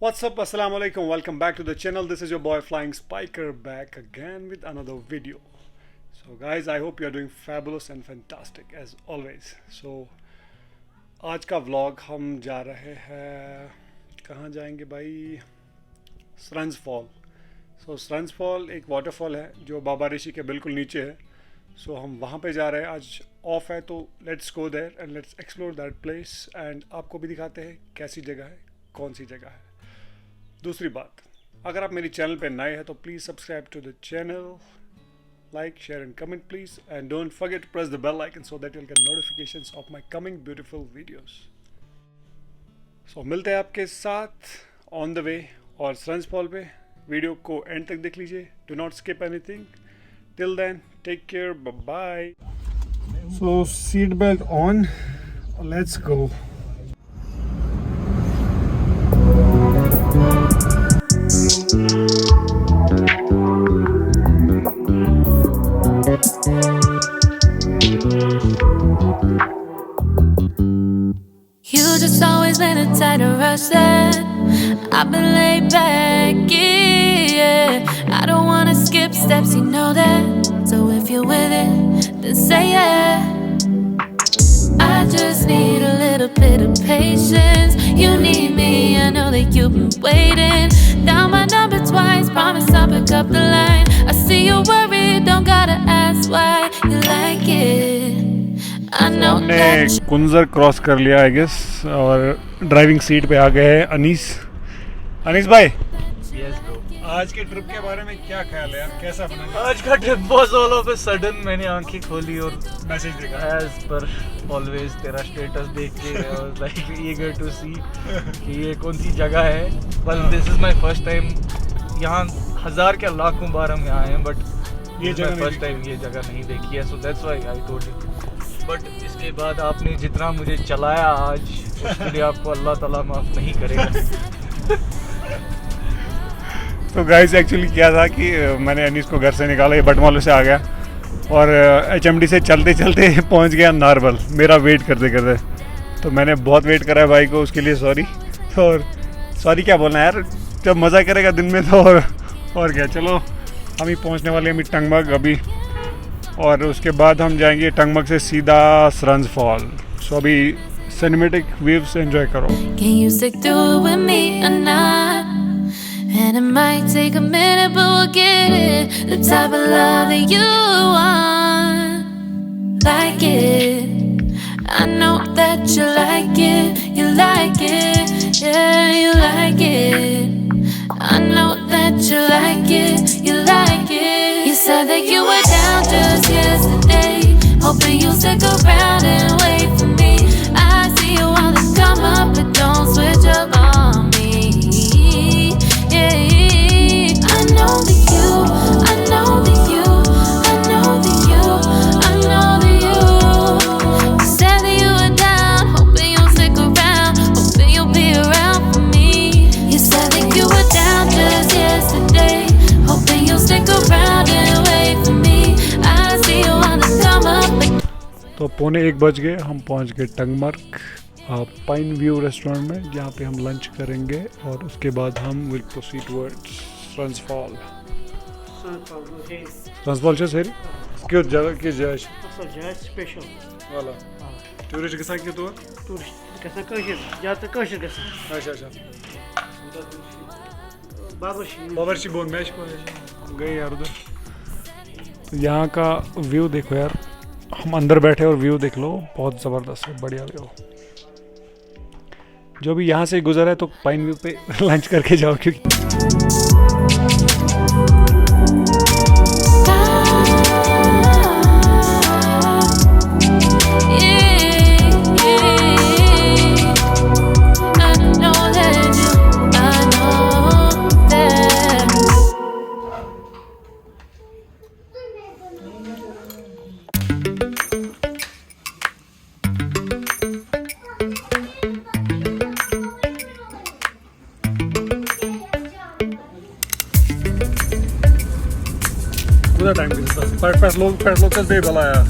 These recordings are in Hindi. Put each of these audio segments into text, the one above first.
What's up, assalamu alaikum, welcome back to the channel. This is your boy Flying Spiker back again with another video. So guys, I hope you are doing fabulous and fantastic as always. So आज का vlog हम जा रहे हैं, कहाँ जाएंगे भाई? Shrunzfall. So Shrunzfall एक waterfall है जो बाबा ऋषि के बिल्कुल नीचे है. So हम वहाँ पे जा रहे हैं, आज ऑफ है तो let's go there and let's explore that place and आपको भी दिखाते हैं कैसी जगह है, कौन सी जगह है. दूसरी बात, अगर आप मेरी चैनल पे नए हैं तो please subscribe to the channel, like share and comment please and don't forget to press the bell icon so that you will get notifications of my coming beautiful videos. So मिलते हैं आपके साथ ऑन द वे और Shrunzfall पे. वीडियो को एंड तक देख लीजिए, do not skip anything. Till then take care, bye. So seat belt on, let's go. You just always been a tighter rush that I've been laid back, yeah. I don't wanna skip steps, you know that. So if you're with it, then say yeah. I just need a little bit of patience. You need me, I know that you've been waiting. Down my number twice, promise I'll pick up the line. I see you worried, don't gotta ask why you like it. हमने कुंजर क्रॉस कर लिया आई गेस और ड्राइविंग सीट पे आ गए हैं अनीस. अनीस भाई, Yes, bro. आज के ट्रिप के बारे में क्या ख्याल है यार, कैसा बना? आज का ट्रिप बहुत ऑल ऑफ अ सडन मैंने आंखें खोली और मैसेज देखा एज पर ऑलवेज तेरा स्टेटस देख के I was like eager to see कि ये कौन सी जगह है. But this is my first time. यहाँ हजार के लाखों बार हम यहाँ आए हैं बट ये जगह फर्स्ट टाइम ये जगह नहीं देखी है. So that's why I told you. But इसके बाद आपने जितना मुझे चलाया आज उसके लिए आपको अल्लाह ताला माफ़ नहीं करेगा. तो गाइस एक्चुअली क्या था कि मैंने अनीस को घर से निकाला, ये बटमॉल से आ गया और HMD से चलते चलते पहुंच गया नारबल मेरा वेट करते करते. तो मैंने बहुत वेट करा है भाई को, उसके लिए सॉरी. और सॉरी क्या बोलना यार, जब मज़ा करेगा दिन में तो और क्या. चलो हम ही पहुंचने वाले हैं टंगमर्ग अभी और उसके बाद हम जाएंगे टंगमर्ग से सीधा Shrunzfall. सो अभी सिनेमैटिक व्यूज एंजॉय करो. Can you stick through it with me or not? And it might take a minute, but we'll get it. The type of love that you want, like it. I know that you like it, yeah, you like it. I know that you like it, you like it. You said that you were down just yesterday, hoping you'll stick around and wait for me. I see you wanna come up, but don't switch up on me. Yeah, I know that you, I know that you, I know that you, I know that you. You said that you were down, hoping you'll stick around, hoping you'll be around for me. You said that you were down just yesterday, hoping you'll stick around and wait for me. I see you wanna come up. तो 1:45 बज गए, हम पहुंच गए टंगमर्ग पाइन व्यू रेस्टोरेंट में, जहाँ पे हम लंच करेंगे और उसके बाद हम will proceed towards Shrunzfall. Shrunzfall से सही क्यों जगह की जायश स्पेशल वाला टूरिस्ट के साथ क्यों तो टूरिस्ट गसा कशर ज्यादा कशर गसा. अच्छा बाबरशी बोन मैच गए यार उधर. तो यहाँ का व्यू देखो यार, हम अंदर बैठे और व्यू देख लो, बहुत ज़बरदस्त है, बढ़िया व्यू. जो भी यहाँ से गुजरा है तो पाइन व्यू पे लंच करके जाओ क्योंकि टाइम फैस लोग चलते ही भला यार.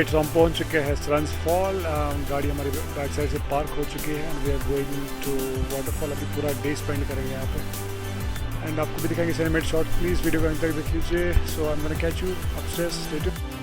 राइट, तो हम पहुंच चुके हैं श्रंजफॉल। गाड़ी हमारी बैक साइड से पार्क हो चुकी है and we are going to waterfall. अभी पूरा डे स्पेंड करेंगे यहाँ पे एंड आपको भी दिखाएंगे सिनेमेट शॉट। प्लीज़ वीडियो को अंत तक देख लीजिए। So I am gonna catch you upstairs, stay tuned.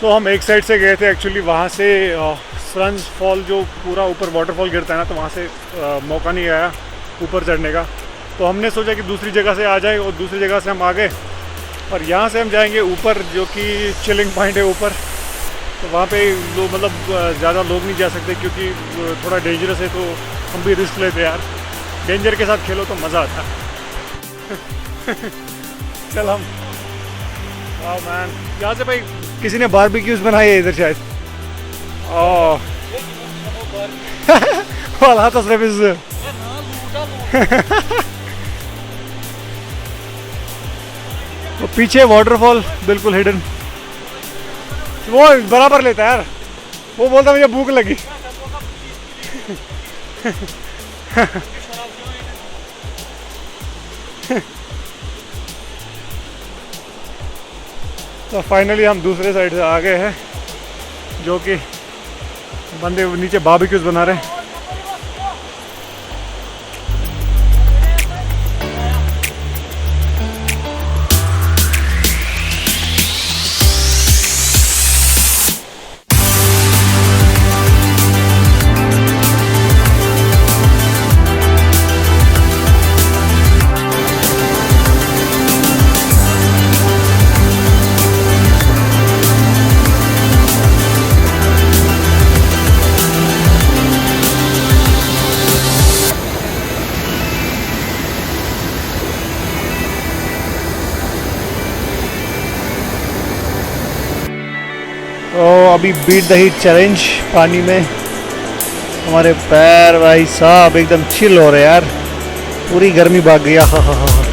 तो हम एक साइड से गए थे एक्चुअली, वहाँ से श्रंजफॉल जो पूरा ऊपर वाटरफॉल गिरता है ना, तो वहाँ से मौका नहीं आया ऊपर चढ़ने का। तो हमने सोचा कि दूसरी जगह से आ जाए और दूसरी जगह से हम आ गए और यहाँ से हम जाएंगे ऊपर, जो कि चिलिंग पॉइंट है ऊपर। तो वहाँ पे लोग मतलब ज़्यादा लोग नहीं जा सकते क्योंकि थोड़ा डेंजरस है, तो हम भी रिस्क लेते यार। डेंजर के साथ खेलो तो मज़ा आता है। चल हम वाह मैन, यहाँ से भाई किसी ने बारबेक्यूज़ बनाए है इधर शायद। ओह वाला तो सिर्फ इस तो पीछे वाटरफॉल बिल्कुल हिडन। वो बराबर लेता है यार, वो बोलता मुझे भूख लगी। तो फाइनली हम दूसरे साइड से आ गए हैं, जो कि बंदे नीचे बारबेक्यूज़ बना रहे हैं। तो अभी बीट द हीट चैलेंज पानी में, हमारे पैर भाई साहब एकदम चिल हो रहे यार, पूरी गर्मी भाग गई। हाँ हाँ हाँ,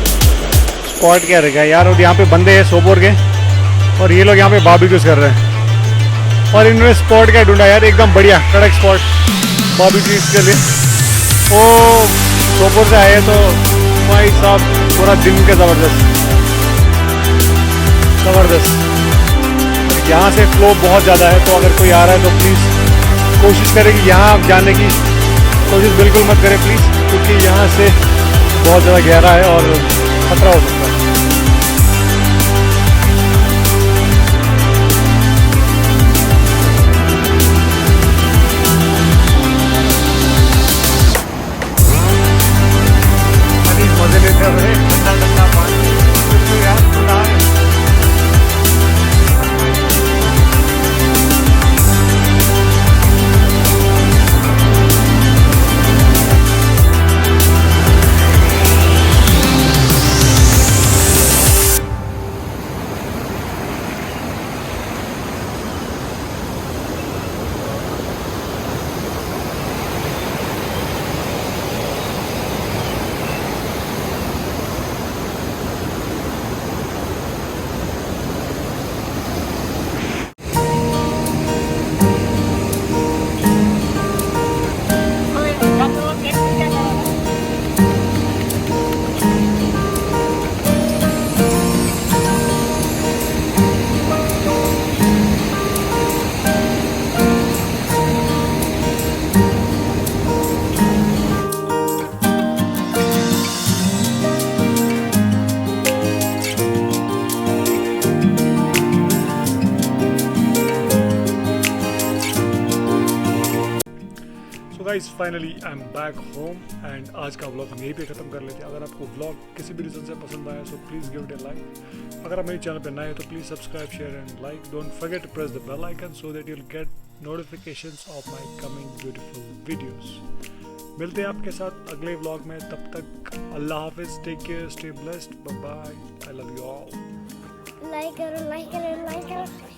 स्पॉट क्या रहेगा यार। और यहाँ पे बंदे हैं सोपोर के और ये लोग यहाँ पे बारबेक्यूज़ कर रहे हैं और इन्होंने स्पॉट क्या ढूंढा यार, एकदम बढ़िया कड़क स्पॉट बारबेक्यूज़ के लिए। वो सोपोर से आए तो भाई साहब पूरा दिन के ज़बरदस्त ज़बरदस्त। यहाँ से फ्लो बहुत ज़्यादा है, तो अगर कोई आ रहा है तो प्लीज़ कोशिश करें कि यहाँ आप जाने की कोशिश बिल्कुल मत करें प्लीज़, क्योंकि यहाँ से बहुत ज़्यादा गहरा है और खतरा हो सकता है। मजे लेते हुए ठंडा ठंडा पानी बिल्कुल यार खुला है। Guys finally I am back home and आज का व्लॉग हम यहीं पे ख़त्म कर लेते हैं। अगर आपको व्लॉग किसी भी रीज़न से पसंद आया so please give it a like. अगर आप मेरे चैनल पे नए हैं तो please subscribe share and like. Don't forget to press the bell icon so that you will get notifications of my coming beautiful videos. मिलते हैं आपके साथ अगले व्लॉग में, तब तक अल्लाह हाफिज़, take care, stay blessed, bye bye, I love you all. Like करो, लाइक करो, लाइक करो।